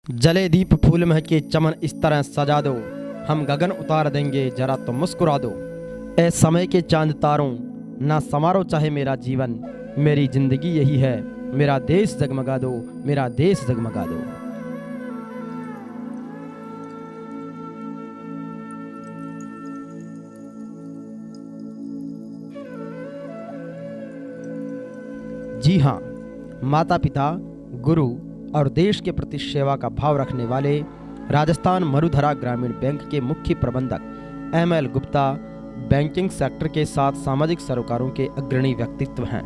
जले दीप फूल महके चमन इस तरह सजा दो, हम गगन उतार देंगे जरा तो मुस्कुरा दो। ए समय के चांद तारों ना समारो चाहे मेरा जीवन, मेरी जिंदगी यही है, मेरा देश जगमगा दो, मेरा देश जगमगा दो। जी हाँ, माता पिता, गुरु और देश के प्रति सेवा का भाव रखने वाले राजस्थान मरुधरा ग्रामीण बैंक के मुख्य प्रबंधक एमएल गुप्ता बैंकिंग सेक्टर के साथ सामाजिक सरोकारों के अग्रणी व्यक्तित्व हैं।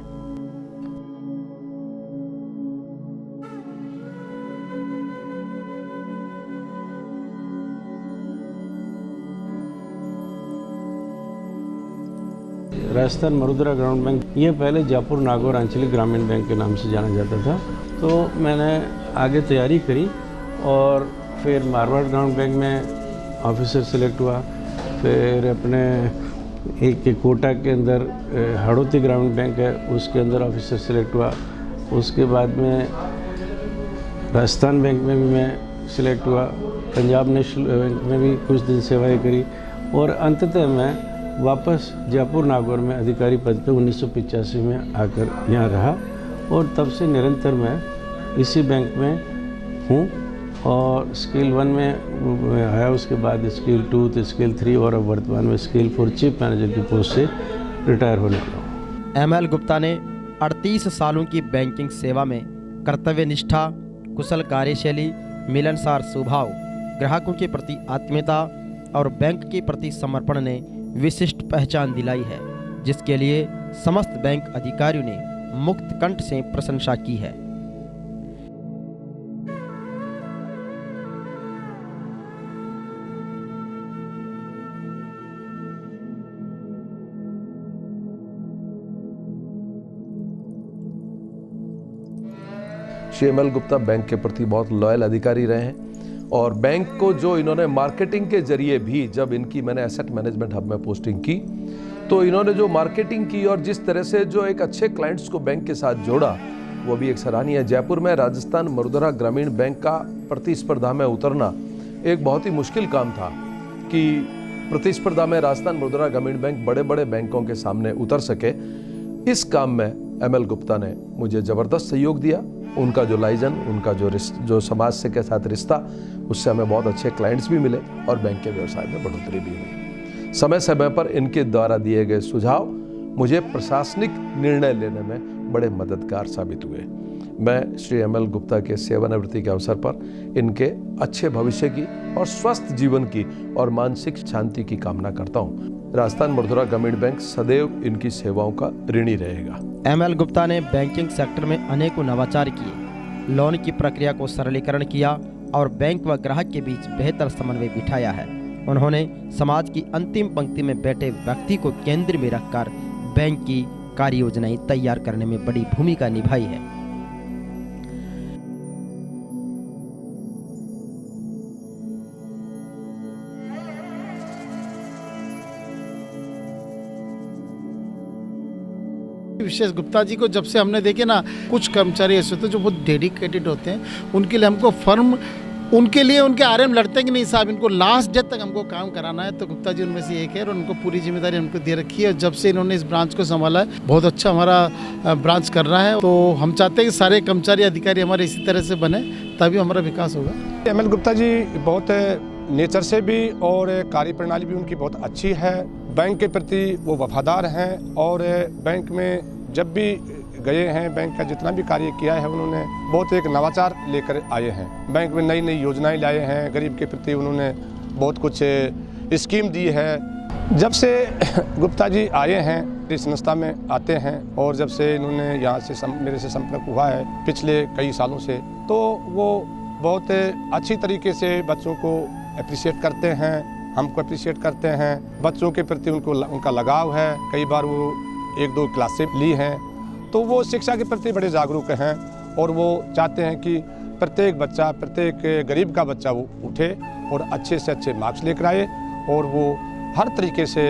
राजस्थान मरुधरा ग्रामीण बैंक ये पहले जयपुर नागौर आंचलिक ग्रामीण बैंक के नाम से जाना जाता था। तो मैंने आगे तैयारी करी और फिर मारवाड़ ग्रामीण बैंक में ऑफिसर सेलेक्ट हुआ। फिर अपने एक कोटा के अंदर हड़ौती ग्रामीण बैंक है, उसके अंदर ऑफिसर सेलेक्ट हुआ। उसके बाद में राजस्थान बैंक में भी मैं सिलेक्ट हुआ। पंजाब नेशनल बैंक में भी कुछ दिन सेवाएं करी और अंततः मैं वापस जयपुर नागौर में अधिकारी पद पे 1985 में आकर यहाँ रहा और तब से निरंतर मैं इसी बैंक में हूँ। और स्केल 1 में आया, उसके बाद स्केल 2 तो स्केल 3 और अब वर्तमान में स्केल 4 चीफ मैनेजर की पोस्ट से रिटायर होने लगा। एमएल गुप्ता ने 38 सालों की बैंकिंग सेवा में कर्तव्यनिष्ठा, कुशल कार्यशैली, मिलनसार स्वभाव, ग्राहकों के प्रति आत्मीयता और बैंक के प्रति समर्पण ने विशिष्ट पहचान दिलाई है, जिसके लिए समस्त बैंक अधिकारियों ने मुक्त कंठ से प्रशंसा की है। श्री एमएल गुप्ता बैंक के प्रति बहुत लॉयल अधिकारी रहे हैं और बैंक को जो इन्होंने मार्केटिंग के जरिए भी, जब इनकी मैंने एसेट मैनेजमेंट हब में पोस्टिंग की तो इन्होंने जो मार्केटिंग की और जिस तरह से जो एक अच्छे क्लाइंट्स को बैंक के साथ जोड़ा, वो भी एक सराहनीय है। जयपुर में राजस्थान मरुधरा ग्रामीण बैंक का प्रतिस्पर्धा में उतरना एक बहुत ही मुश्किल काम था कि प्रतिस्पर्धा में राजस्थान मरुधरा ग्रामीण बैंक बड़े बड़े बैंकों के सामने उतर सके। इस काम में एमएल गुप्ता ने मुझे ज़बरदस्त सहयोग दिया। उनका जो लाइजन, उनका जो समाज से के साथ रिश्ता, उससे हमें बहुत अच्छे क्लाइंट्स भी मिले और बैंक के व्यवसाय में बढ़ोतरी भी हुई। समय समय पर इनके द्वारा दिए गए सुझाव मुझे प्रशासनिक निर्णय लेने में बड़े मददगार साबित हुए। मैं श्री एमएल गुप्ता के सेवानिवृत्ति के अवसर पर इनके अच्छे भविष्य की और स्वस्थ जीवन की और मानसिक शांति की कामना करता हूँ। राजस्थान मरुधरा ग्रामीण बैंक सदैव इनकी सेवाओं का ऋणी रहेगा। एमएल गुप्ता ने बैंकिंग सेक्टर में अनेकों नवाचार किए, लोन की प्रक्रिया को सरलीकरण किया और बैंक व ग्राहक के बीच बेहतर समन्वय बिठाया है। उन्होंने समाज की अंतिम पंक्ति में बैठे व्यक्ति को केंद्र में रखकर बैंक की कार्य योजनाएं तैयार करने में बड़ी भूमिका निभाई है। विशेष गुप्ता जी को जब से हमने देखे ना, कुछ कर्मचारी ऐसे होते हैं जो बहुत डेडिकेटेड होते हैं, उनके लिए हमको फर्म, उनके लिए उनके आरएम लड़ते हैं कि नहीं साहब, इनको लास्ट डेट तक हमको काम कराना है। तो गुप्ता जी उनमें से एक है और उनको पूरी जिम्मेदारी हमको दे रखी है। जब से इन्होंने इस ब्रांच को संभाला है, बहुत अच्छा हमारा ब्रांच कर रहा है। तो हम चाहते हैं कि सारे कर्मचारी अधिकारी हमारे इसी तरह से बने, तभी हमारा विकास होगा। एमएल गुप्ता जी बहुत नेचर से भी और कार्य प्रणाली भी उनकी बहुत अच्छी है। बैंक के प्रति वो वफादार हैं और बैंक में जब भी गए हैं, बैंक का जितना भी कार्य किया है उन्होंने बहुत एक नवाचार लेकर आए हैं। बैंक में नई नई योजनाएं लाए हैं, गरीब के प्रति उन्होंने बहुत कुछ स्कीम दी है। जब से गुप्ता जी आए हैं, इस संस्था में आते हैं और जब से इन्होंने यहाँ से मेरे से संपर्क हुआ है पिछले कई सालों से, तो वो बहुत अच्छी तरीके से बच्चों को अप्रिशिएट करते हैं, हमको अप्रिशिएट करते हैं। बच्चों के प्रति उनका लगाव है। कई बार वो 1-2 क्लासें ली हैं, तो वो शिक्षा के प्रति बड़े जागरूक हैं और वो चाहते हैं कि प्रत्येक बच्चा, प्रत्येक गरीब का बच्चा वो उठे और अच्छे से अच्छे मार्क्स लेकर आए और वो हर तरीके से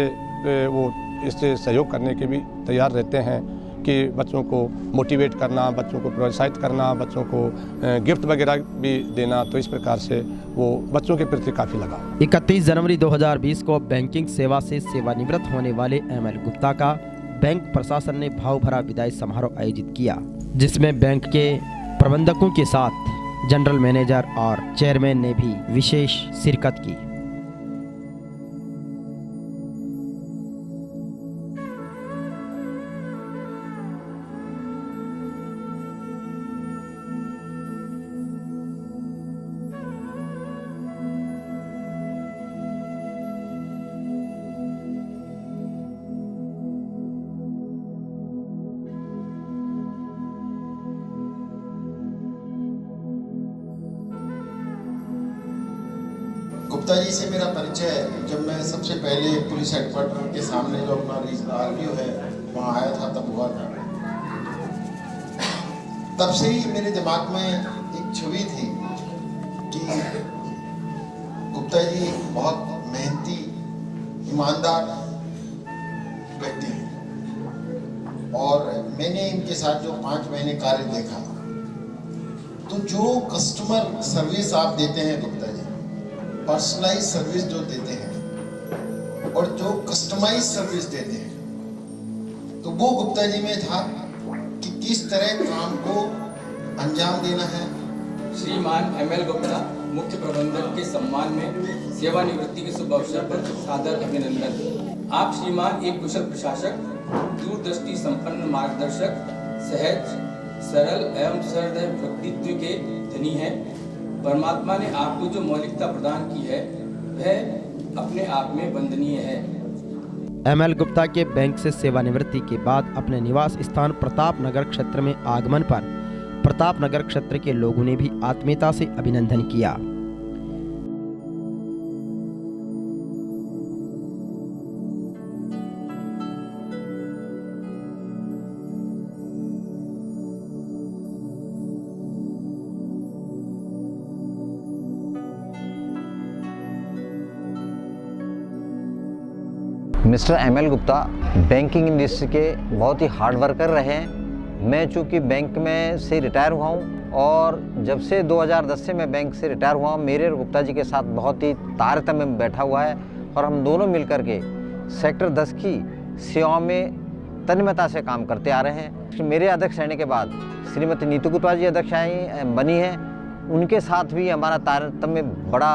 वो इससे सहयोग करने के भी तैयार रहते हैं। कि बच्चों को मोटिवेट करना, बच्चों को प्रोत्साहित करना, बच्चों को गिफ्ट वगैरह भी देना, तो इस प्रकार से वो बच्चों के प्रति काफ़ी लगाव। 31 जनवरी 2020 को बैंकिंग सेवा से सेवानिवृत्त होने वाले एमएल गुप्ता का बैंक प्रशासन ने भाव भरा विदाई समारोह आयोजित किया, जिसमें बैंक के प्रबंधकों के साथ जनरल मैनेजर और चेयरमैन ने भी विशेष शिरकत की। गुप्ता जी से मेरा परिचय जब मैं सबसे पहले पुलिस हेडक्वार्टर के सामने जो अपना रीजनल आरटीओ है वहाँ आया था तब हुआ था। तब से ही मेरे दिमाग में एक छवि थी कि गुप्ता जी बहुत मेहनती, ईमानदार व्यक्ति हैं और मैंने इनके साथ जो 5 महीने कार्य देखा, तो जो कस्टमर सर्विस आप देते हैं गुप्ता जी, पर्सनलाइज सर्विस जो देते हैं और जो कस्टमाइज सर्विस देते हैं, तो वो गुप्ता जी में था कि किस तरह काम को अंजाम देना है। श्रीमान एमएल गुप्ता मुख्य प्रबंधक के सम्मान में सेवानिवृत्ति के शुभ अवसर पर सादर अभिनंदन। आप श्रीमान एक कुशल प्रशासक, दूरदृष्टि संपन्न मार्गदर्शक, सहज, सरल एवं सहृदय व्यक्तित्व के धनी हैं। परमात्मा ने आपको जो मौलिकता प्रदान की है वह अपने आप में वंदनीय है। एमएल गुप्ता के बैंक से सेवानिवृत्ति के बाद अपने निवास स्थान प्रताप नगर क्षेत्र में आगमन पर प्रताप नगर क्षेत्र के लोगों ने भी आत्मीयता से अभिनंदन किया। Mister ML Gupta banking industry के बहुत ही हार्ड वर्कर रहे हैं। मैं चूँकि बैंक में से रिटायर हुआ हूँ और जब से 2010 से मैं बैंक से रिटायर हुआ हूँ, मेरे और गुप्ता जी के साथ बहुत ही तारतम्य में बैठा हुआ है और हम दोनों मिलकर के सेक्टर 10 की सेवाओं में तन्मयता से काम करते आ रहे हैं। मेरे अध्यक्ष रहने के बाद श्रीमती नीतू गुप्ता जी अध्यक्ष बनी है, उनके साथ भी हमारा तारतम्य बड़ा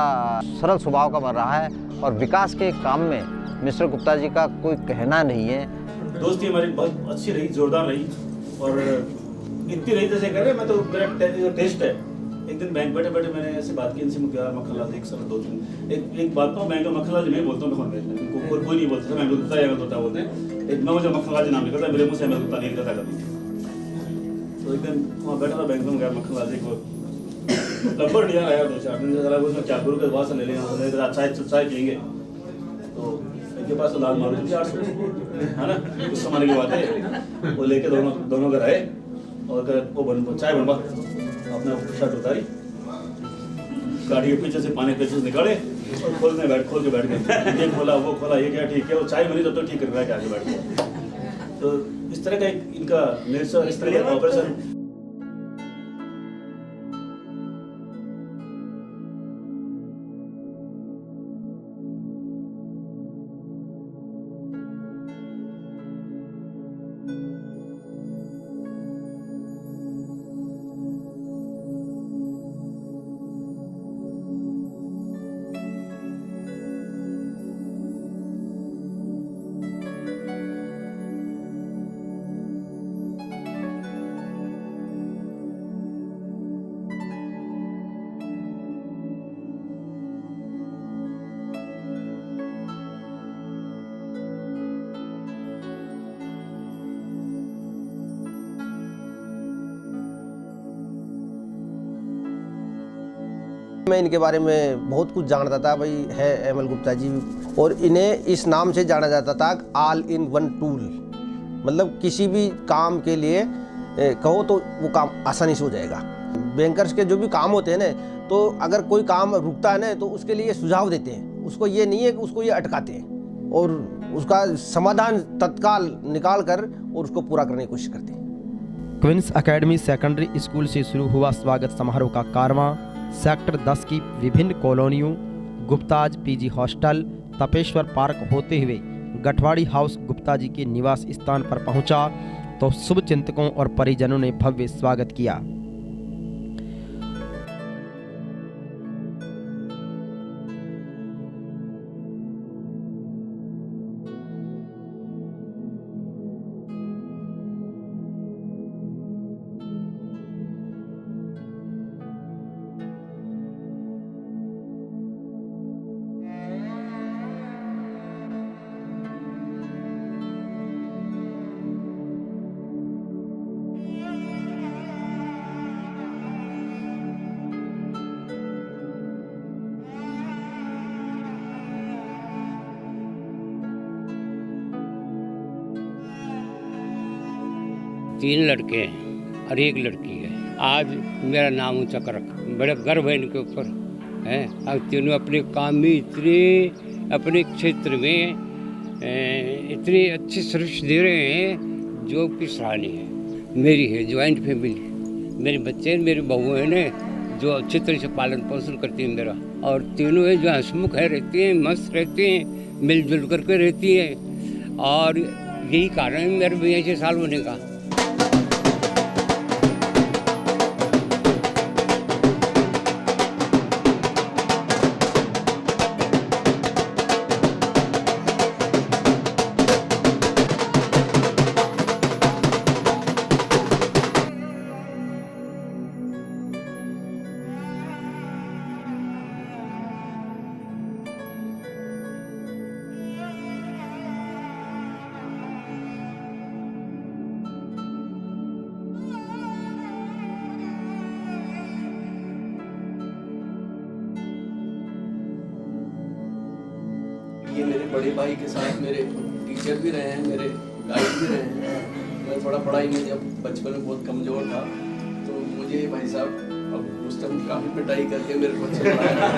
सरल स्वभाव का बन रहा है और विकास के काम में मिस्टर गुप्ता जी का कोई कहना नहीं है। दोस्ती हमारी बहुत अच्छी रही, जोरदार रही और इतनी रही जैसे कह रहे मैं तो मेरा टेस्ट है। एक दिन बैंक बैठे बैठे मैंने ऐसे बात की इनसे, मुझे मक्खनलाल एक साल 2-3 एक बात तो बैंक मक्खनलाल जी मैं बोलता हूँ फोन में, कोई नहीं बोलता था, मैं गुप्ता या गुप्ता बोलते हैं। एक मैं मुझे मक्खनलाल जी नाम लिखा था, मेरे मुँह से मैं गुप्ता नहीं लिखा था कभी। तो एक दिन वहाँ बैठा था बैंक में, गया मक्खनलाल जी को लंबर नहीं आया 2-4 दिन से, उसमें क्या गुरु के बाद से ले लेंगे, चाय पियेंगे। तो के पास तो लाल मारुति 800 है ना, कुछ जमाने की बात है। वो लेके दोनों घर आए और वो चाय बनवा, अपना शर्ट उतारी, गाड़ी के पीछे से पानी पीछे से निकाले और खोल के बैठ गए। ये खोला वो खोला, ये क्या ठीक है, वो चाय बनी तब तो ठीक कर रहा है कि आगे बैठ गया। तो इस तरह का इनका नेचर, इस तरह का ऑपरेशन। मैं इनके बारे में बहुत कुछ जानता था, भाई है एमएल गुप्ता जी, और इन्हें इस नाम से जाना जाता था ऑल इन वन टूल। मतलब किसी भी काम के लिए कहो तो वो काम आसानी से हो जाएगा। बैंकर्स के जो भी काम होते हैं ना, तो अगर कोई काम रुकता है ना तो उसके लिए सुझाव देते हैं, उसको ये नहीं है कि उसको ये अटकाते हैं। और उसका समाधान तत्काल निकाल कर और उसको पूरा करने की कोशिश करते हैं। क्वींस एकेडमी सेकेंडरी स्कूल से शुरू हुआ स्वागत समारोह का कारवां सेक्टर 10 की विभिन्न कॉलोनियों Gupta's PG hostel Tapeshwar park होते हुए गठवाड़ी हाउस गुप्ता जी के निवास स्थान पर पहुंचा तो शुभ चिंतकों और परिजनों ने भव्य स्वागत किया। तीन लड़के हैं और एक लड़की है। आज मेरा नाम ऊंचा कर रखा, बड़ा गर्व है इनके ऊपर है। अब तीनों अपने काम में इतने अपने क्षेत्र में इतने अच्छे सर्विस दे रहे हैं जो कि सराहनीय है। मेरी है जॉइंट फैमिली, मेरे बच्चे मेरी बहू है ने जो अच्छी तरह से पालन पोषण करती है मेरा, और तीनों है जो हंसमुख है रहती हैं, मस्त रहते हैं, मिलजुल करके रहती हैं, और यही कारण है मेरे 82 साल होने का। ये मेरे बड़े भाई के साथ मेरे टीचर भी रहे हैं, मेरे गाइड भी रहे हैं। मैं थोड़ा पढ़ाई में जब बचपन में बहुत कमज़ोर था तो मुझे भाई साहब अब उस टाइम काफ़ी पिटाई करके मेरे को अच्छा पढ़ाया।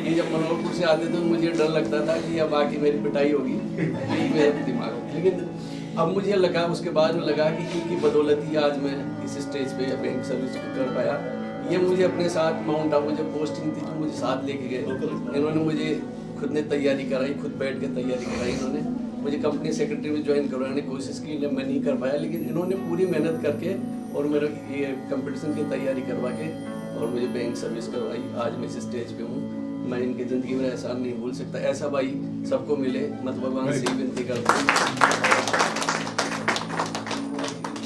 ये जब मनोहरपुर से आते तो मुझे डर लगता था कि अब आके मेरी पिटाई होगी, यही मेरे दिमाग में। लेकिन अब मुझे लगा, उसके बाद में लगा कि इनकी बदौलत ही आज मैं इस स्टेज पे बैंक सर्विस कर पाया। ये मुझे अपने साथ माउंट आबू जब पोस्टिंग थी तो मुझे साथ लेके गए। इन्होंने मुझे खुद ने तैयारी कराई, खुद बैठ के तैयारी कराई। इन्होंने मुझे कंपनी सेक्रेटरी में ज्वाइन करवाने की कोशिश की, मैं नहीं कर पाया, लेकिन इन्होंने पूरी मेहनत करके और मेरा ये कंपटीशन की तैयारी करवा के और मुझे बैंक सर्विस करवाई। आज मैं इस स्टेज पे हूँ। मैं इनकी ज़िंदगी में एहसान नहीं भूल सकता। ऐसा भाई सबको मिले, मैं भगवान से ही विनती करता हूँ।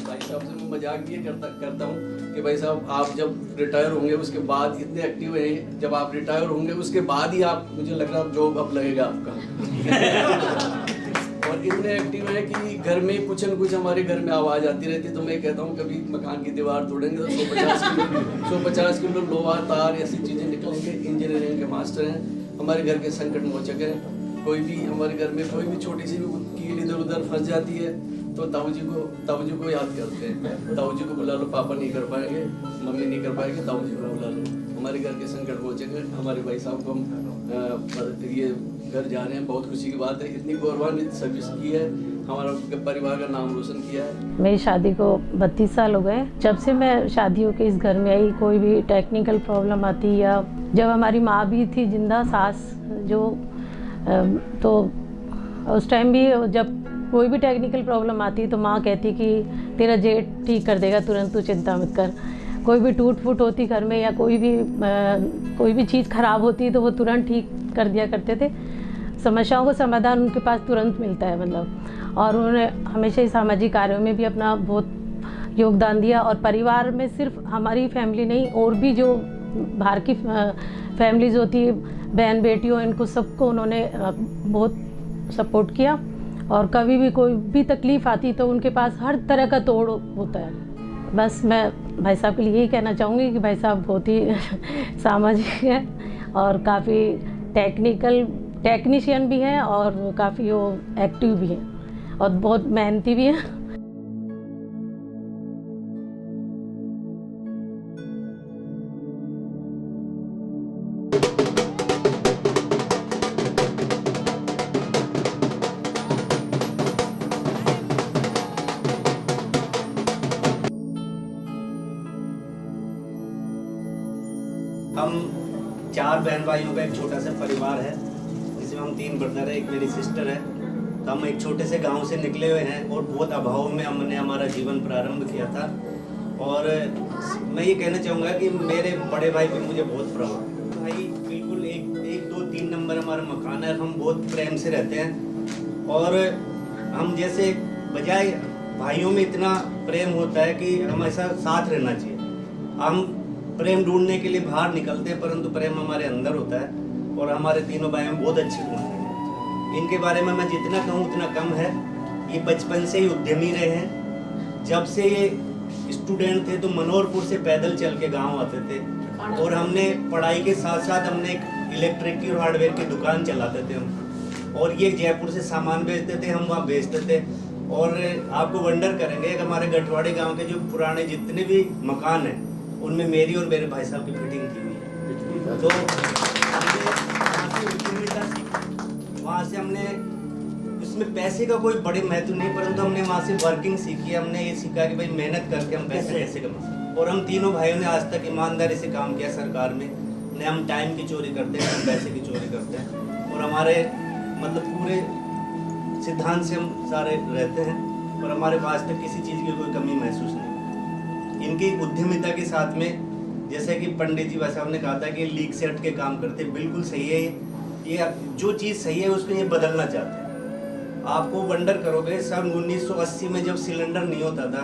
भाई साहब से मैं मजाक भी करता हूँ कि भाई साहब आप जब रिटायर होंगे उसके बाद इतने एक्टिव हैं, जब आप रिटायर होंगे उसके बाद ही आप, मुझे लग रहा है जॉब अब लगेगा आपका। और इतने एक्टिव है कि घर में कुछ न कुछ हमारे घर में आवाज़ आती रहती है। तो मैं कहता हूँ कभी मकान की दीवार तोड़ेंगे तो 150 किलो लोहा तार ऐसी चीज़ें निकलेंगे। इंजीनियरिंग के मास्टर हैं, हमारे घर के संकट मोचक हैं। कोई भी हमारे घर में कोई भी छोटी सी भी कील इधर उधर फंस जाती है तो ताऊ जी को याद करते हैं। ताऊ जी को बुला लो, पापा नहीं कर पाएंगे, मम्मी नहीं कर पाएंगे, ताऊ जी को बुला लो। हमारे घर के संकट मोचक हैं। हमारे भाई साहब को हम ये घर जा रहे हैं, बहुत खुशी की बात है। इतनी गौरवान्वित सर्विस की है, हमारा परिवार का नाम रोशन किया है। मेरी शादी को 32 साल हो गए। जब से मैं शादी होकर इस घर में आई, कोई भी टेक्निकल प्रॉब्लम आती, या जब हमारी माँ भी थी जिंदा, सास जो, तो उस टाइम भी जब कोई भी टेक्निकल प्रॉब्लम आती तो माँ कहती कि तेरा जेठ ठीक कर देगा तुरंत, तू चिंता मत कर। कोई भी टूट फूट होती घर में या कोई भी चीज़ ख़राब होती तो वो तुरंत ठीक कर दिया करते थे। समस्याओं का समाधान उनके पास तुरंत मिलता है मतलब। और उन्होंने हमेशा ही सामाजिक कार्यों में भी अपना बहुत योगदान दिया। और परिवार में सिर्फ हमारी फैमिली नहीं, और भी जो बाहर की फैमिलीज होती है, बहन बेटियों, इनको सबको उन्होंने बहुत सपोर्ट किया। और कभी भी कोई भी तकलीफ़ आती तो उनके पास हर तरह का तोड़ होता है। बस मैं भाई साहब के लिए यही कहना चाहूँगी कि भाई साहब बहुत ही सामाजिक हैं और काफ़ी टेक्नीशियन भी हैं और काफ़ी वो एक्टिव भी हैं और बहुत मेहनती भी हैं। 4 बहन भाइयों का एक छोटा सा परिवार है, जिसमें हम 3 ब्रदर है, एक मेरी सिस्टर है। तो हम एक छोटे से गांव से निकले हुए हैं और बहुत अभाव में हमने हमारा जीवन प्रारंभ किया था। और मैं ये कहना चाहूँगा कि मेरे बड़े भाई पे मुझे बहुत प्राउड है। भाई बिल्कुल 1 2 3 नंबर हमारा मकान है, हम बहुत प्रेम से रहते हैं। और हम जैसे बजाय भाइयों में इतना प्रेम होता है कि हमेशा साथ रहना चाहिए। हम प्रेम ढूंढने के लिए बाहर निकलते हैं, परंतु प्रेम हमारे अंदर होता है। और हमारे तीनों भाई में बहुत अच्छे गुण हैं। इनके बारे में मैं जितना कहूँ उतना कम है। ये बचपन से ही उद्यमी रहे हैं। जब से ये स्टूडेंट थे तो मनोहरपुर से पैदल चल के गाँव आते थे, और हमने पढ़ाई के साथ साथ हमने एक इलेक्ट्रिक की और हार्डवेयर की दुकान चलाते थे हम। और ये जयपुर से सामान बेचते थे, हम वहाँ बेचते थे। और आपको वंडर करेंगे कि हमारे गठवाड़ी गांव के जो पुराने जितने भी मकान हैं उनमें मेरी और मेरे भाई साहब की फिटिंग की हुई है। तो वहाँ से हमने उसमें पैसे का कोई बड़े महत्व नहीं, परंतु हमने वहाँ से वर्किंग सीखी। हमने ये सीखा कि भाई मेहनत करके हम पैसे कैसे कमा सकते। और हम तीनों भाइयों ने आज तक ईमानदारी से काम किया सरकार में। न हम टाइम की चोरी करते हैं, हम पैसे की चोरी करते हैं। और हमारे मतलब पूरे सिद्धांत से हम सारे रहते हैं, और हमारे पास तक किसी चीज़ की कोई कमी महसूस नहीं। इनकी उद्यमिता के साथ में, जैसे कि पंडित जी साहब ने कहा था कि लीक से हट के काम करते, बिल्कुल सही है। ये जो चीज़ सही है उसको ये बदलना चाहते हैं। आपको वंडर करोगे, सन 1980 में जब सिलेंडर नहीं होता था,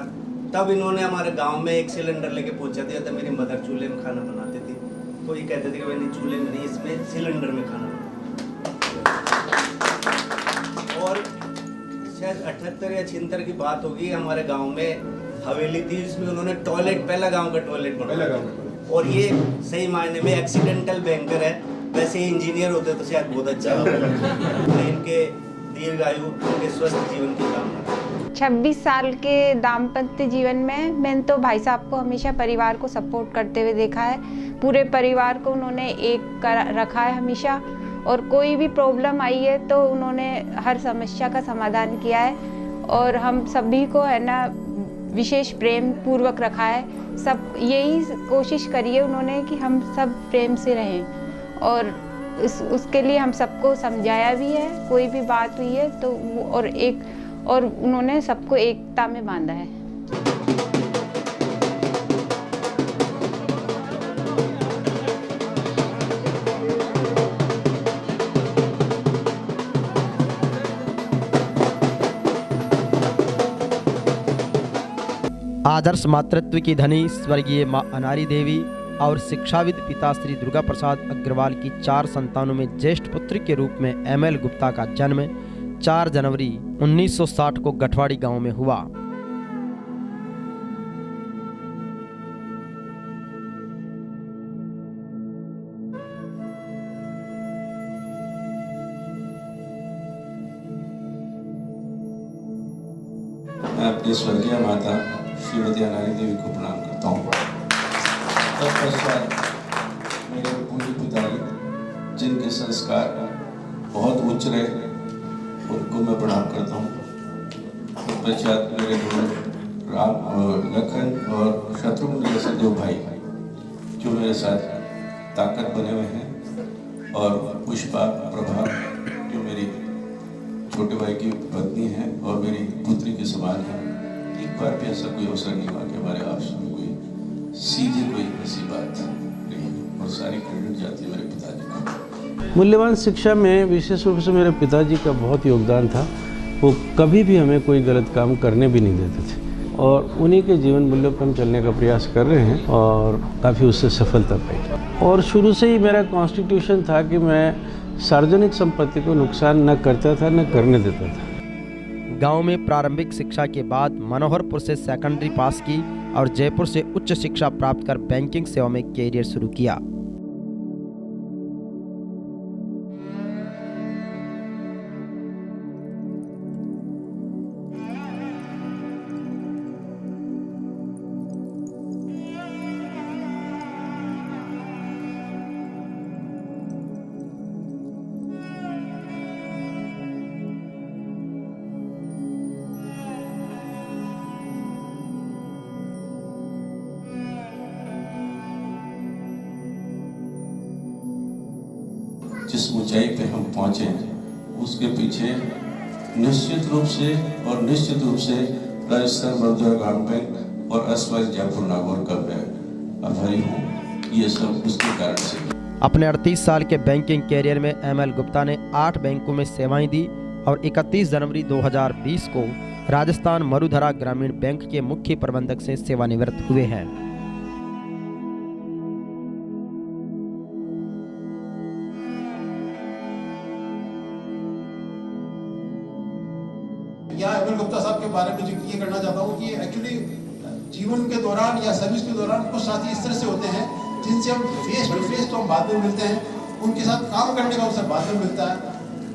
तब इन्होंने हमारे गाँव में एक सिलेंडर लेके पहुँचा दिया था। मेरी मदर चूल्हे में खाना बनाती थी, तो ये कहते थे कि मैंने चूल्हे में नहीं, इसमें सिलेंडर में खाना बनाया। और शायद 78 या 76 की बात होगी, हमारे गांव में हवेली थी, जिसमें उन्होंने टॉयलेट, पहला गांव का टॉयलेट बनाया। और ये सही मायने में एक्सीडेंटल बैंकर है। वैसे ही इंजीनियर होते तो शायद बहुत अच्छा होता। इनके दीर्घायु, उनके स्वस्थ जीवन की कामना। 26 साल के दाम्पत्य जीवन में मैंने तो भाई साहब को हमेशा परिवार को सपोर्ट करते हुए देखा है। पूरे परिवार को उन्होंने एक कर रखा है हमेशा, और कोई भी प्रॉब्लम आई है तो उन्होंने हर समस्या का समाधान किया है। और हम सभी को है ना विशेष प्रेम पूर्वक रखा है। सब यही कोशिश करी है उन्होंने कि हम सब प्रेम से रहें, और उसके लिए हम सबको समझाया भी है। कोई भी बात हुई है तो और उन्होंने सबको एकता में बांधा है। आदर्श मातृत्व की धनी स्वर्गीय माँ अनारी देवी और शिक्षाविद पिता श्री दुर्गा प्रसाद अग्रवाल की 4 संतानों में ज्येष्ठ पुत्र के रूप में ML गुप्ता का जन्म 4 जनवरी 1960 को गठवाड़ी गांव में हुआ। मैं अपनी स्वर्गीय माता श्रीमती अनारी देवी को प्रणाम करता हूँ। तत्पश्चात मेरे पूज्य पिताजी, जिनके संस्कार बहुत उच्च रहे, उनको मैं प्रणाम करता हूँ। तत्पश्चात मेरे गुरु लखन और शत्रुघ्न जैसे 2 भाई जो मेरे साथ ताकत बने हुए हैं, और पुष्पा प्रभा जो मेरी छोटे भाई की पत्नी है और मेरी पुत्री के समान है। एक बार भी ऐसा कोई अवसर नहीं हुआ कि हमारे आपस में कोई सीधे कोई ऐसी बात नहीं, और सारी क्रेडिट जाती है मेरे पिताजी को। मूल्यवान शिक्षा में विशेष रूप से मेरे पिताजी का बहुत योगदान था। वो कभी भी हमें कोई गलत काम करने भी नहीं देते थे, और उन्हीं के जीवन मूल्यों पर हम चलने का प्रयास कर रहे हैं, और काफ़ी उससे सफलता पाई। और शुरू से ही मेरा कॉन्स्टिट्यूशन था कि मैं सार्वजनिक संपत्ति को नुकसान न करता था, न करने देता था। गांव में प्रारंभिक शिक्षा के बाद मनोहरपुर से सेकेंडरी पास की और जयपुर से उच्च शिक्षा प्राप्त कर बैंकिंग सेवा में कैरियर शुरू किया। जिस ऊंचाई पे हम पहुंचे उसके पीछे निश्चित रूप से राजस्थान मरुद्रा ग्रामीण बैंक और एसवाई जयपुर नागौर का मैं आभारी हूँ। ये सब उसके कारण से। अपने 38 साल के बैंकिंग कैरियर में एमएल गुप्ता ने 8 बैंकों में सेवाएं दी और 31 जनवरी 2020 को राजस्थान मरुधरा ग्रामीण बैंक के मुख्य प्रबंधक से सेवानिवृत्त हुए हैं। या एमएल गुप्ता साहब के बारे में जो ये करना चाहता हूँ कि एक्चुअली जीवन के दौरान या सर्विस के दौरान कुछ साथी इस तरह से होते हैं जिनसे हम फेस टू फेस तो हम बाद में मिलते हैं, उनके साथ काम करने का अवसर बाद में मिलता है,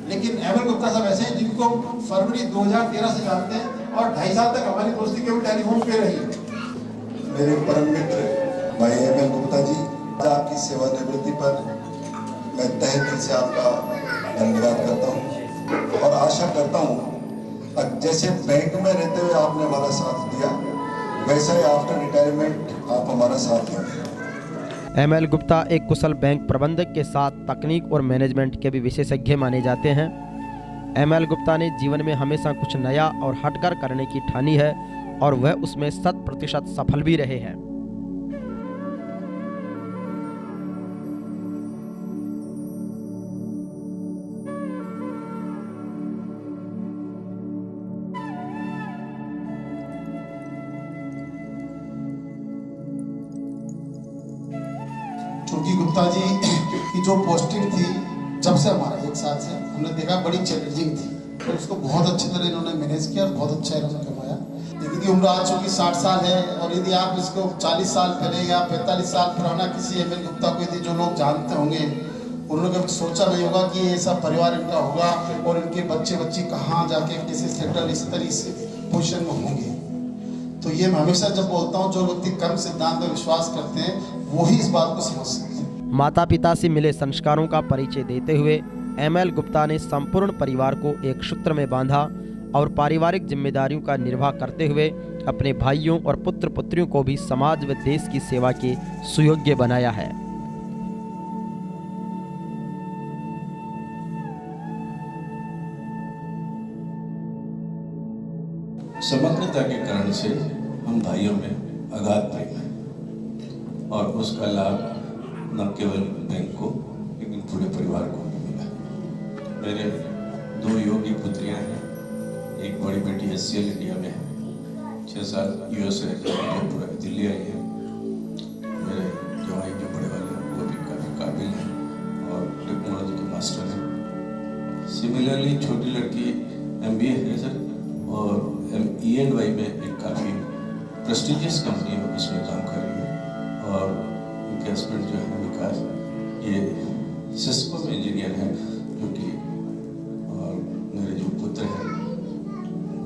लेकिन एमएल गुप्ता साहब ऐसे हैं जिनको हम फरवरी 2013 से जानते हैं और 2.5 साल तक हमारी दोस्ती केवल टेलीफोन पे रही है। मेरे परम मित्र भाई एमएल गुप्ता जी, आपकी सेवानिवृत्ति पर मैं तहे दिल से आपका धन्यवाद करता हूँ और आशा करता हूँ जैसे बैंक में रहते हुए आपने हमारा साथ दिया वैसा ही आफ्टर रिटायरमेंट आप हमारा साथ दें। एमएल गुप्ता एक कुशल बैंक प्रबंधक के साथ तकनीक और मैनेजमेंट के भी विशेषज्ञ माने जाते हैं। एमएल गुप्ता ने जीवन में हमेशा कुछ नया और हटकर करने की ठानी है और वह उसमें 100% सफल भी रहे हैं। चूंकि गुप्ता जी की जो पोस्टिंग थी जब से हमारा 1 साल से हमने देखा बड़ी चैलेंजिंग थी, तो उसको बहुत अच्छी तरह इन्होंने मैनेज किया और बहुत अच्छा इन्होंने कमाया। इनकी उम्र आज चूँकि 60 साल है और यदि आप इसको 40 साल पहले या 45 साल पुराना किसी एमएल गुप्ता को यदि जो लोग जानते होंगे उन्होंने कभी सोचा नहीं होगा कि ऐसा परिवार इनका होगा और इनके बच्चे कहाँ जाके किसी सेटल इस तरह से पोजिशन में होंगे। तो ये मैं हमेशा जब बोलता हूँ जो व्यक्ति कर्म सिद्धांत में विश्वास करते हैं वही इस बात को समझ सकते हैं। माता पिता से मिले संस्कारों का परिचय देते हुए एमएल गुप्ता ने संपूर्ण परिवार को एक सूत्र में बांधा और पारिवारिक जिम्मेदारियों का निर्वाह करते हुए अपने भाइयों और पुत्र पुत्रियों को भी समाज व देश की सेवा के सुयोग्य बनाया है। समग्रता के कारण से हम भाइयों में अगाध प्रेम है और उसका लाभ न केवल बैंक को लेकिन पूरे परिवार को भी मिला। मेरे 2 योगी पुत्रियां हैं, एक बड़ी बेटी HCL इंडिया में है, 6 साल US रह जाए पूरा दिल्ली आई है। मेरे जवाई जो बड़े वाले हैं वो भी काफ़ी काबिल हैं और टेक्नोलॉजी के मास्टर हैं। सिमिलरली छोटी लड़की MBA है सर और E&Y में एक काफ़ी प्रेस्टिजियस कंपनी है उसमें काम कर रही है और उनके हस्बैंड जो है विकास ये सिस्को में इंजीनियर हैं जो कि और मेरे जो पुत्र हैं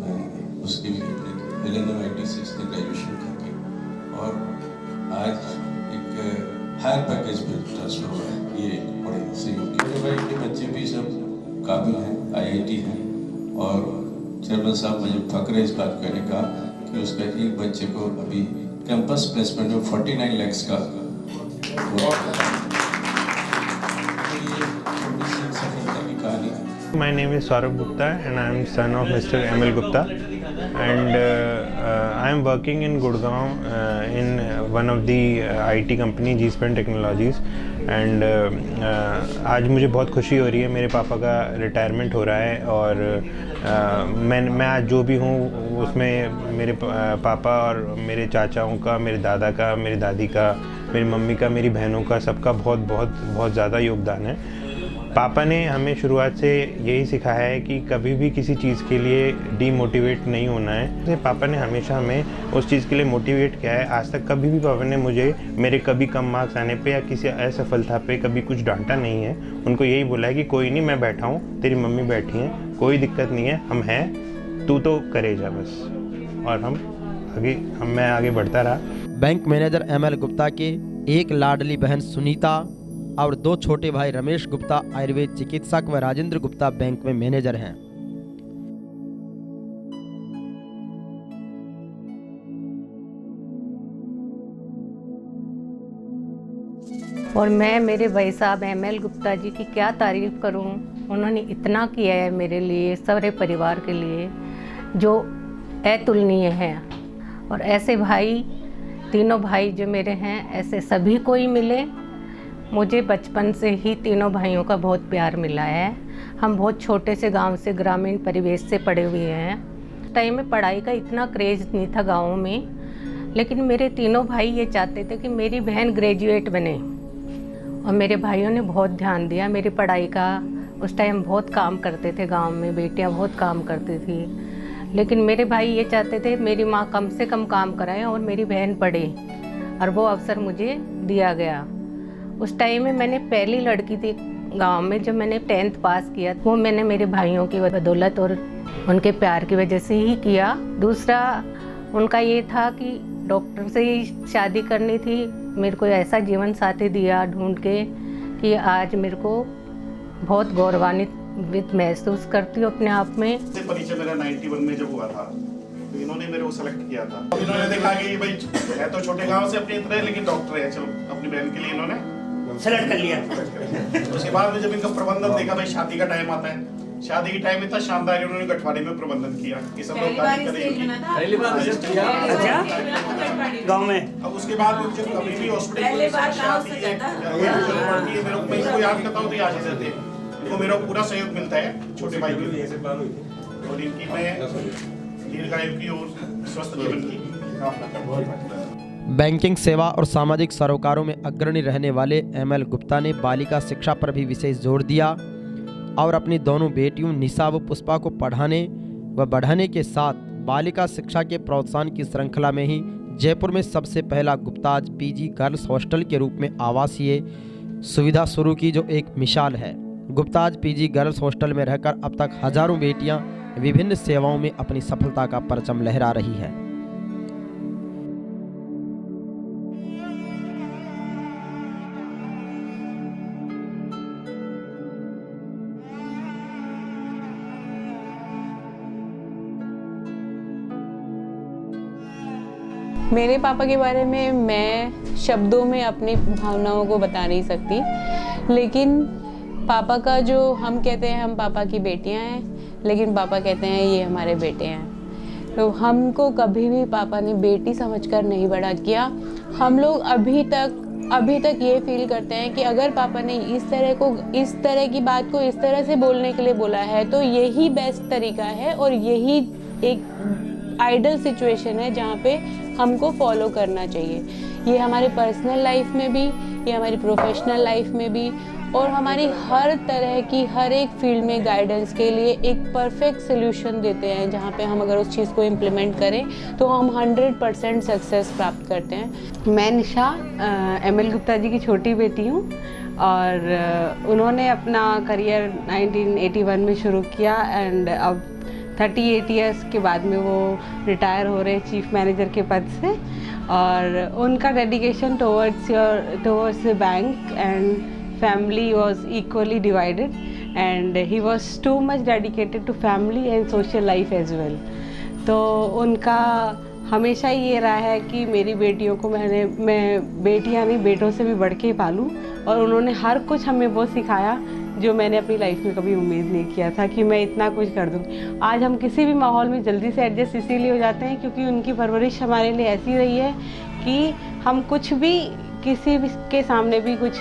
मैं उसके भी अपने LNM-IT से इसने ग्रेजुएशन करके और आज एक हायर पैकेज पे ट्रांसफर हुआ है। ये बड़े सहयोग के भाई के बच्चे भी सब काबिल हैं, IIT हैं और चेयरमैन साहब मुझे फक्र है इस बात कहने का कि उसका एक बच्चे को अभी कैंपस प्लेसमेंट में 49 लाख का My name is Saurabh Gupta and I am son of Mr. ML Gupta and I am working in Gurgaon in one of the IT company G-Span Technologies and आज मुझे बहुत खुशी हो रही है। मेरे पापा का रिटायरमेंट हो रहा है और मैं आज जो भी हूँ उसमें मेरे पापा और मेरे चाचाओं का, मेरे दादा का, मेरी दादी का, मेरी मम्मी का, मेरी बहनों का, सबका बहुत ज़्यादा योगदान है। पापा ने हमें शुरुआत से यही सिखाया है कि कभी भी किसी चीज़ के लिए डीमोटिवेट नहीं होना है। तो पापा ने हमेशा हमें उस चीज़ के लिए मोटिवेट किया है। आज तक कभी भी पापा ने मुझे मेरे कभी कम मार्क्स आने पे या किसी असफलता पे कभी कुछ डांटा नहीं है। उनको यही बोला है कि कोई नहीं, मैं बैठा हूँ, तेरी मम्मी बैठी हैं, कोई दिक्कत नहीं है, हम हैं, तू तो करे जा बस। और मैं आगे बढ़ता रहा। बैंक मैनेजर एमएल गुप्ता के एक लाडली बहन सुनीता और 2 छोटे भाई रमेश गुप्ता आयुर्वेद चिकित्सक व राजेंद्र गुप्ता बैंक में मैनेजर हैं। और मैं मेरे भाई साहब ML गुप्ता जी की क्या तारीफ़ करूं। उन्होंने इतना किया है मेरे लिए, सारे परिवार के लिए, जो अतुलनीय है। और ऐसे भाई, तीनों भाई जो मेरे हैं, ऐसे सभी को ही मिले। मुझे बचपन से ही तीनों भाइयों का बहुत प्यार मिला है। हम बहुत छोटे से गांव से, ग्रामीण परिवेश से पड़े हुए हैं। टाइम में पढ़ाई का इतना क्रेज़ नहीं था गाँव में, लेकिन मेरे तीनों भाई ये चाहते थे कि मेरी बहन ग्रेजुएट बने, और मेरे भाइयों ने बहुत ध्यान दिया मेरी पढ़ाई का। उस टाइम बहुत काम करते थे गांव में, बेटियां बहुत काम करती थी, लेकिन मेरे भाई ये चाहते थे मेरी माँ कम से कम काम कराए और मेरी बहन पढ़े, और वो अवसर मुझे दिया गया। उस टाइम में मैंने पहली लड़की थी गांव में जो मैंने 10th पास किया, वो मैंने मेरे भाइयों की बदौलत और उनके प्यार की वजह से ही किया। दूसरा उनका ये था कि डॉक्टर से ही शादी करनी थी। मेरे को ऐसा जीवन साथी दिया ढूंढ के कि आज मेरे को बहुत गौरवान्वित महसूस करती हूँ अपने आप में। परिचय मेरा 91 में जब हुआ था, तो इन्होंने मेरे को सेलेक्ट किया था। इन्होंने देखा कि भाई है तो छोटे गांव से अपनी तरह, लेकिन डॉक्टर है, चलो अपनी बहन के लिए इन्होंने सेलेक्ट कर लिया। उसके बाद में जब इनका प्रबंधन देखा, भाई शादी का टाइम आता है, शादी की टाइम इतना शानदार है, उन्होंने गठवाड़ी में प्रबंधन किया कि सब लोग गाँव में। अब उसके बाद जब कभी भी हॉस्पिटल मेरे को याद करता हूँ तो याद ही रहते हैं। इनको मेरा पूरा सहयोग मिलता है छोटे भाई के लिए, और इनकी मैं दीर्घायु की और स्वस्थ जीवन की कामना करता हूँ। बैंकिंग सेवा और सामाजिक सरोकारों में अग्रणी रहने वाले ML गुप्ता ने बालिका शिक्षा पर भी विशेष जोर दिया और अपनी दोनों बेटियों निशा व पुष्पा को पढ़ाने व बढ़ाने के साथ बालिका शिक्षा के प्रोत्साहन की श्रृंखला में ही जयपुर में सबसे पहला गुप्ताज PG गर्ल्स हॉस्टल के रूप में आवासीय सुविधा शुरू की, जो एक मिसाल है। गुप्ताज PG गर्ल्स हॉस्टल में रहकर अब तक हजारों बेटियां विभिन्न सेवाओं में अपनी सफलता का परचम लहरा रही है। मेरे पापा के बारे में मैं शब्दों में अपनी भावनाओं को बता नहीं सकती, लेकिन पापा का जो हम कहते हैं हम पापा की बेटियां हैं, लेकिन पापा कहते हैं ये हमारे बेटे हैं। तो हमको कभी भी पापा ने बेटी समझकर नहीं बड़ा किया। हम लोग अभी तक ये फील करते हैं कि अगर पापा ने इस तरह की बात को इस तरह से बोलने के लिए बोला है तो यही बेस्ट तरीका है, और यही एक आइडियल सिचुएशन है जहाँ पे हमको फॉलो करना चाहिए। ये हमारे पर्सनल लाइफ में भी, ये हमारी प्रोफेशनल लाइफ में भी, और हमारी हर तरह की हर एक फील्ड में गाइडेंस के लिए एक परफेक्ट सोल्यूशन देते हैं, जहाँ पे हम अगर उस चीज़ को इम्प्लीमेंट करें तो हम 100% सक्सेस प्राप्त करते हैं। मैं निशा ML गुप्ता जी की छोटी बेटी हूँ, और उन्होंने अपना करियर 1981 में शुरू किया, एंड अब 38 इयर्स के बाद में वो रिटायर हो रहे हैं चीफ मैनेजर के पद से। और उनका dedication towards the bank and family was equally divided, and he was too much dedicated to family and social life as well. तो उनका हमेशा ये रहा है कि मेरी बेटियों को मैं बेटियां नहीं बेटों से भी बढ़ के पालूं, और उन्होंने हर कुछ हमें वो सिखाया जो मैंने अपनी लाइफ में कभी उम्मीद नहीं किया था कि मैं इतना कुछ कर दूं। आज हम किसी भी माहौल में जल्दी से एडजस्ट इसीलिए हो जाते हैं क्योंकि उनकी परवरिश हमारे लिए ऐसी रही है कि हम कुछ भी किसी भी के सामने भी कुछ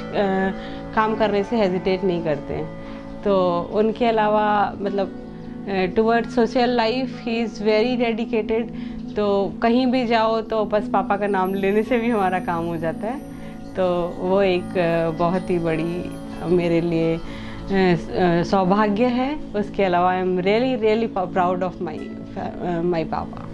काम करने से हेजिटेट नहीं करते हैं। तो उनके अलावा मतलब towards social life he is very dedicated. तो कहीं भी जाओ तो बस पापा का नाम लेने से भी हमारा काम हो जाता है। तो वो एक बहुत ही बड़ी मेरे लिए सौभाग्य है। उसके अलावा I am really proud of my पापा।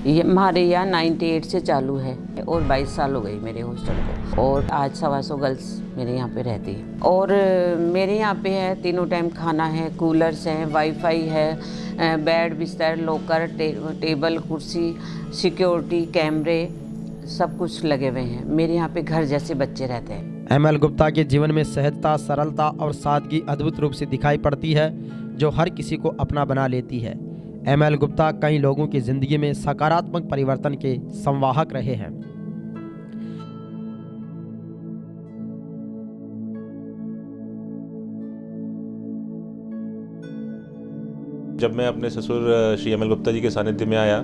ये हमारे यहाँ 98 से चालू है और 22 साल हो गई मेरे हॉस्टल को, और आज 125 गर्ल्स मेरे यहाँ पे रहती है। और मेरे यहाँ पे है तीनों टाइम खाना है, कूलर्स हैं, वाईफाई है, बेड बिस्तर, लॉकर, टेबल कुर्सी, सिक्योरिटी कैमरे, सब कुछ लगे हुए हैं। मेरे यहाँ पे घर जैसे बच्चे रहते हैं। ML गुप्ता के जीवन में सहजता, सरलता और सादगी अद्भुत रूप से दिखाई पड़ती है, जो हर किसी को अपना बना लेती है। ML गुप्ता कई लोगों की जिंदगी में सकारात्मक परिवर्तन के संवाहक रहे हैं। जब मैं अपने ससुर श्री ML गुप्ता जी के सानिध्य में आया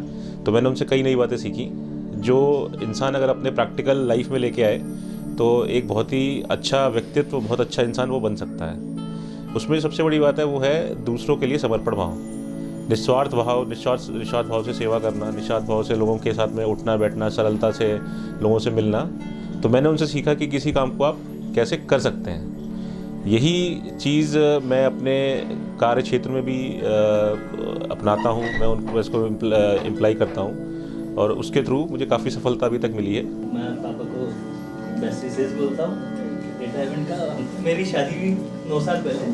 तो मैंने उनसे कई नई बातें सीखी, जो इंसान अगर अपने प्रैक्टिकल लाइफ में लेके आए तो एक बहुत ही अच्छा व्यक्तित्व, बहुत अच्छा इंसान वो बन सकता है। उसमें सबसे बड़ी बात है वो है दूसरों के लिए समर्पण भाव, निस्वार्थ भाव से सेवा करना, निस्वार्थ भाव से लोगों के साथ में उठना बैठना, सरलता से लोगों से मिलना। तो मैंने उनसे सीखा कि किसी काम को आप कैसे कर सकते हैं। यही चीज़ मैं अपने कार्य क्षेत्र में भी अपनाता हूँ, मैं उनको इसको इम्प्लाई करता हूँ और उसके थ्रू मुझे काफ़ी सफलता अभी तक मिली है। मैं पापा को बेस्ट विशेष बोलता हूँ रिटायरमेंट का। मेरी शादी भी 9 साल पहले,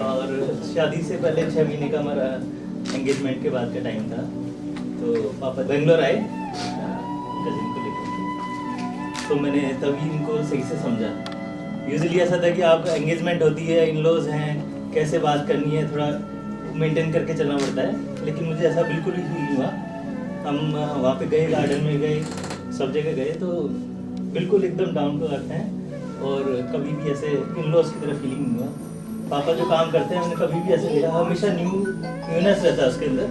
और शादी से पहले 6 महीने का हमारा एंगेजमेंट के बाद का टाइम था। तो पापा बेंगलोर आए कजिन को लेकर, तो मैंने तभी इनको सही से समझा। यूजुअली ऐसा था कि आपका एंगेजमेंट होती है, इन लॉज हैं, कैसे बात करनी है, थोड़ा मेंटेन करके चलना पड़ता है, लेकिन मुझे ऐसा बिल्कुल भी फील नहीं हुआ। हम वहाँ पे गए, गार्डन में गए, सब जगह गए, तो बिल्कुल एकदम डाउन टू अर्थ हैं, और कभी भी ऐसे इन लॉज की तरह फीलिंग नहीं हुआ। पापा जो काम करते हैं हमने कभी भी ऐसे देखा, हमेशा न्यूनेस रहता है उसके अंदर,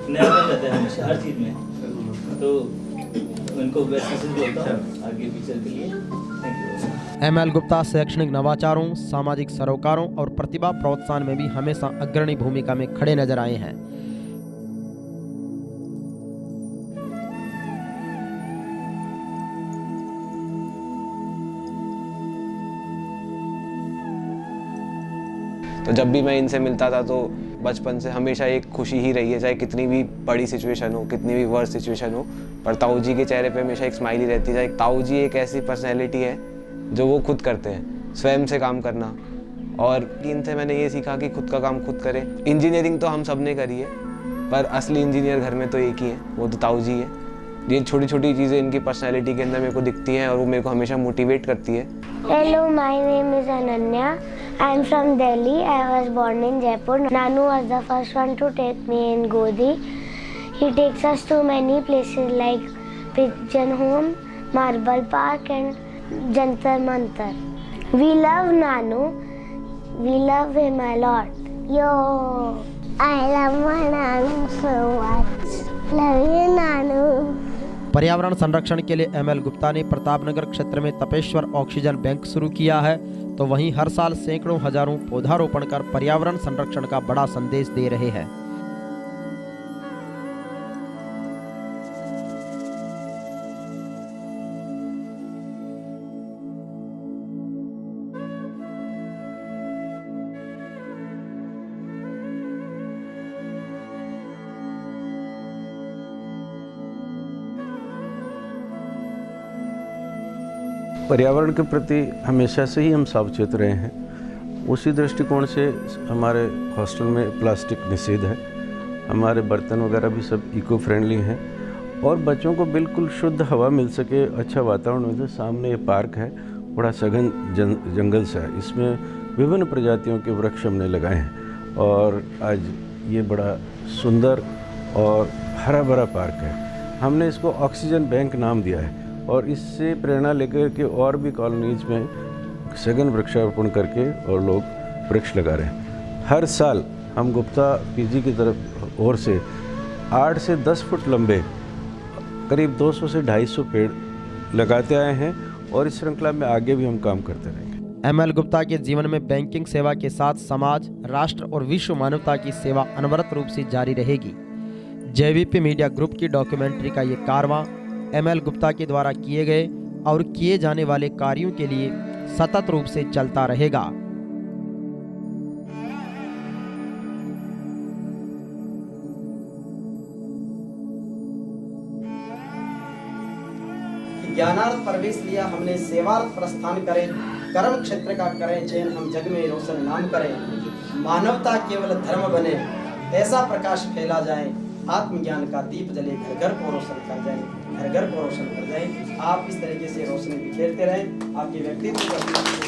नयापन रहता है हमेशा हर चीज़ में। तो उनको बेस्ट विशेष बोलता हूँ आगे फ्यूचर के लिए। Thank you. ML गुप्ता शैक्षणिक नवाचारों, सामाजिक सरोकारों और प्रतिभा प्रोत्साहन में भी हमेशा अग्रणी भूमिका में खड़े नजर आए हैं। तो जब भी मैं इनसे मिलता था तो बचपन से हमेशा एक खुशी ही रही है, चाहे कितनी भी बड़ी सिचुएशन हो, कितनी भी वर्स्ट सिचुएशन हो, पर ताऊ जी के चेहरे पे हमेशा एक स्माइल ही रहती है। ताऊ जी एक ऐसी पर्सनैलिटी है जो वो खुद करते हैं, स्वयं से काम करना, और इनसे मैंने ये सीखा कि खुद का काम खुद करें। इंजीनियरिंग तो हम सब ने करी है, पर असली इंजीनियर घर में तो एक ही है, वो तो ताऊ जी है। ये छोटी छोटी चीज़ें इनकी पर्सनैलिटी के अंदर मेरे को दिखती हैं और वो मेरे को हमेशा मोटिवेट करती है। Hello, my name is Ananya. I am from Delhi. I was born in Jaipur. Nanu was the first one to take me in Godi. He takes us to many places like Pigeon Home, Marble Park and Jantar Mantar. We love Nanu. We love him a lot. Yo, I love my Nanu so much. Love you, Nanu. पर्यावरण संरक्षण के लिए ML Gupta ने प्रतापनगर क्षेत्र में Tapeshwar oxygen bank शुरू किया है, तो वहीं हर साल सैकड़ों हजारों पौधारोपण कर पर्यावरण संरक्षण का बड़ा संदेश दे रहे हैं। पर्यावरण के प्रति हमेशा से ही हम सावचेत रहे हैं। उसी दृष्टिकोण से हमारे हॉस्टल में प्लास्टिक निषेध है, हमारे बर्तन वगैरह भी सब इको फ्रेंडली हैं, और बच्चों को बिल्कुल शुद्ध हवा मिल सके, अच्छा वातावरण मिल सके। सामने ये पार्क है, बड़ा सघन जंगल सा है, इसमें विभिन्न प्रजातियों के वृक्ष हमने लगाए हैं, और आज ये बड़ा सुंदर और हरा भरा पार्क है। हमने इसको ऑक्सीजन बैंक नाम दिया है, और इससे प्रेरणा लेकर के और भी कॉलोनीज में सघन वृक्षारोपण करके और लोग वृक्ष लगा रहे हैं। हर साल हम गुप्ता पीजी की तरफ ओर से 8 से 10 फुट लंबे करीब 200 से 250 पेड़ लगाते आए हैं, और इस श्रृंखला में आगे भी हम काम करते रहेंगे। ML गुप्ता के जीवन में बैंकिंग सेवा के साथ समाज, राष्ट्र और विश्व मानवता की सेवा अनवरत रूप से जारी रहेगी। JVP मीडिया ग्रुप की डॉक्यूमेंट्री का ये कारवां ML गुप्ता के द्वारा किए गए और किए जाने वाले कार्यों के लिए सतत रूप से चलता रहेगा। ज्ञानार्थ प्रवेश लिया हमने, सेवार्थ प्रस्थान करें, कर्म क्षेत्र का करें चयन, हम जग में रोशन नाम करें, मानवता केवल धर्म बने, ऐसा प्रकाश फैला जाए, आत्मज्ञान का दीप जले, घर घर को रोशन कर जाए, घर घर को रोशन कर जाए। आप इस तरीके से रोशनी बिखेरते रहें, आपके व्यक्तित्व